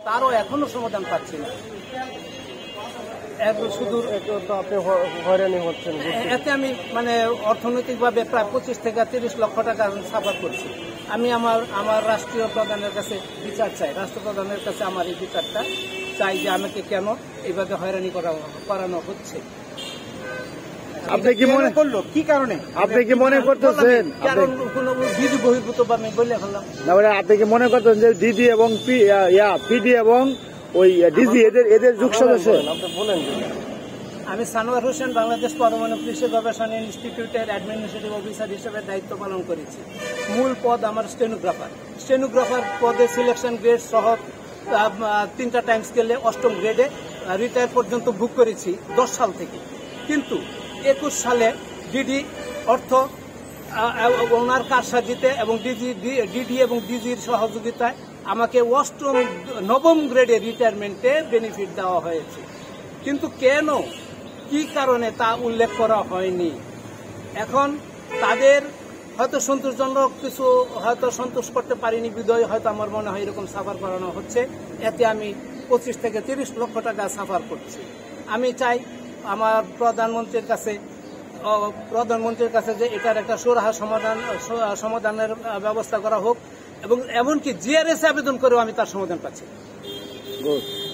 তারও এখনো সমাধান পাচ্ছি না। শুধু হয়রানি হচ্ছেন, এতে আমি মানে অর্থনৈতিকভাবে প্রায় 25 থেকে 30 লক্ষ টাকা সাফার করছি। আমি আমার রাষ্ট্রীয় প্রধানের কাছে বিচার চাই, রাষ্ট্রপ্রধানের কাছে আমার এই বিচারটা চাই যে আমাকে কেন এইভাবে হয়রানি করানো হচ্ছে। আপনি কি মনে করলো কি কারণে আপনি কি মনে করতেছেন? কারণ কোনো বিধি বহির্ভূত বা আমি বলে ফেললাম না, আপনি কি মনে করতেন যে ডিডি এবং পিডি এবং ওই ডিজি এদের যুগ সদস্য? আমি সানোয়ার হোসেন বাংলাদেশ পরমাণু কৃষি গবেষণা ইনস্টিটিউটের অ্যাডমিনিস্ট্রেটিভ অফিসার হিসেবে দায়িত্ব পালন করেছি। মূল পদ আমার স্টেনোগ্রাফার পদে সিলেকশন গ্রেড সহ 3টা টাইম স্কেলে 8ম গ্রেডে রিটায়ার পর্যন্ত বুক করেছি 10 সাল থেকে। কিন্তু 21 সালে ডিডি অর্থ ওনার কারসাজিতে এবং ডিডি এবং ডিজির সহযোগিতায় আমাকে 9ম গ্রেডে রিটায়ারমেন্টে বেনিফিট দেওয়া হয়েছে। কিন্তু কেন, কি কারণে তা উল্লেখ করা হয়নি। এখন তাদের হয়তো সন্তোষজনক কিছু হয়তো সন্তোষ করতে পারিনি বিধায় হয়তো আমার মনে হয় এরকম সাফার করানো হচ্ছে। এতে আমি 25 থেকে 30 লক্ষ টাকা সাফার করছি। আমি চাই আমার প্রধানমন্ত্রীর কাছে যে এটার একটা সুরাহা সমাধানের ব্যবস্থা করা হোক এবং এমনকি জিআরএস আবেদন করেও আমি তার সমাধান পাচ্ছি।